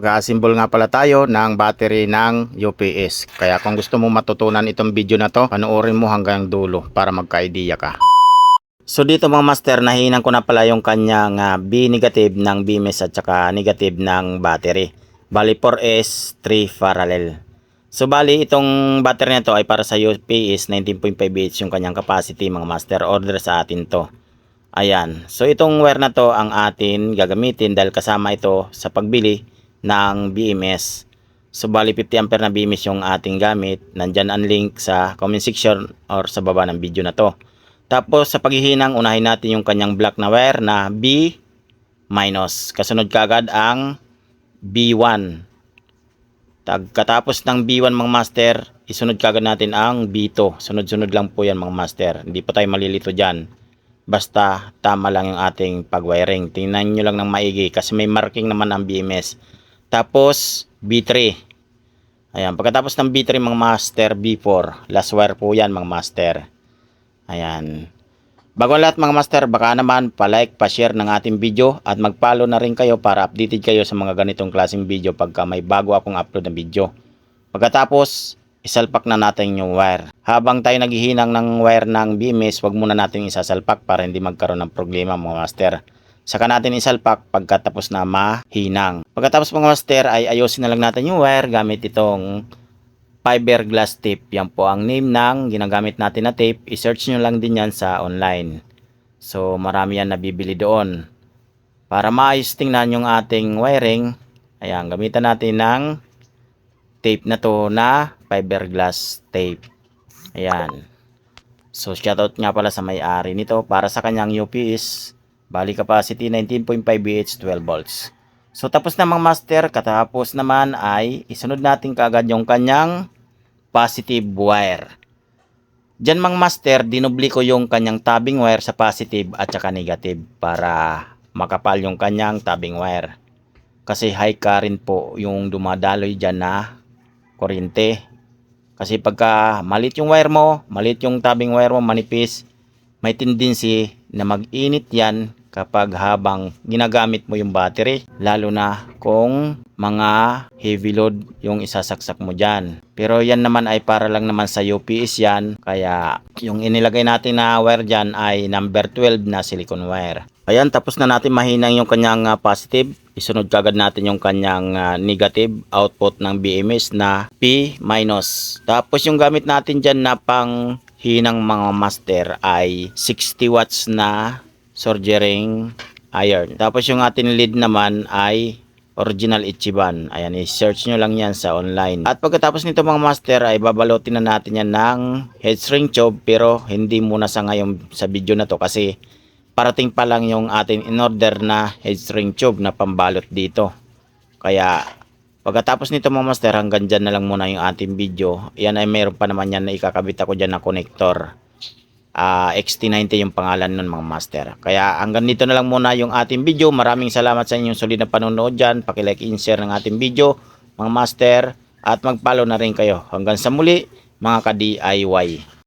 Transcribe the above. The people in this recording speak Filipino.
Mag-assemble nga pala tayo ng battery ng UPS. Kaya kung gusto mo matutunan itong video na to, panoorin mo hanggang dulo para magka-idea ka. So dito mga master, nahihinan ko na pala yung kanyang B negative ng BMS at saka negative ng battery. Bali 4S, 3 parallel. So bali itong battery na to ay para sa UPS 19.5 yung kanyang capacity mga master. Order sa atin to. Ayan. So itong wire na to ang atin gagamitin dahil kasama ito sa pagbili ng BMS. So bali 50 ampere na BMS yung ating gamit. Nandyan ang link sa comment section or sa baba ng video na to. Tapos sa paghihinang, unahin natin yung kanyang black na wire na B-. Kasunod kagad ang B1. Katapos ng B1 mga master, isunod kagad natin ang B2. Sunod-sunod lang po yan mga master. Hindi po tayo malilito dyan. Basta tama lang yung ating pag-wiring. Tingnan nyo lang ng maigi kasi may marking naman ang BMS. Tapos B3. Ayan, pagkatapos ng B3 mga master, B4. Last wire po yan mga master. Ayan. Bago ang lahat mga master, baka naman pa-like, pa-share ng ating video at mag-follow na rin kayo para updated kayo sa mga ganitong klaseng video pagka may bago akong upload na video. Pagkatapos, isalpak na natin yung wire. Habang tayo naghihinang ng wire ng BMS, wag muna natin isasalpak para hindi magkaroon ng problema mga master. Saka natin isalpak pagkatapos na mahinang. Pagkatapos mga master ay ayusin na lang natin yung wire gamit itong fiberglass tape. Yan po ang name ng ginagamit natin na tape. I-search nyo lang din yan sa online. So marami yan nabibili doon. Para maayos tingnan yung ating wiring, ayan, gamitan natin ng tape na to na fiberglass tape. Ayan. So shoutout nga pala sa may-ari nito para sa kanyang UPS. Bali capacity 19.5 VH 12 volts. So tapos na mga master, katapos naman ay isunod natin kaagad yung kanyang positive wire. Diyan mga master, dinubli ko yung kanyang tabbing wire sa positive at saka negative para makapal yung kanyang tabbing wire. Kasi high current po yung dumadaloy dyan na kuryente. Kasi pagka malit yung wire mo, malit yung tabbing wire mo, manipis, may tendency na mag-init yan kapag habang ginagamit mo yung battery, lalo na kung mga heavy load yung isasaksak mo dyan. Pero yan naman ay para lang naman sa UPS yan, kaya yung inilagay natin na wire dyan ay number 12 na silicone wire. Ayan, tapos na natin mahinang yung kanyang positive. Isunod kagad natin yung kanyang negative output ng BMS na P-. Tapos yung gamit natin dyan na pang hinang mga master ay 60 watts na soldering iron. Tapos yung ating lead naman ay original Ichiban. Ayan, i-search nyo lang yan sa online. At pagkatapos nito mga master ay babalutin na natin yan ng head shrink tube, pero hindi muna sa ngayon sa video na to kasi parating pa lang yung ating in-order na head shrink tube na pambalot dito. Kaya pagkatapos nito mga master, hanggang dyan na lang muna yung ating video. Yan ay mayroon pa naman yan na ikakabit ako dyan na connector. XT90 yung pangalan nun mga master. Kaya hanggang dito na lang muna yung ating video. Maraming salamat sa inyong solid na panonood dyan. Pakilike and share ng ating video mga master. At mag-follow na rin kayo. Hanggang sa muli mga ka-DIY.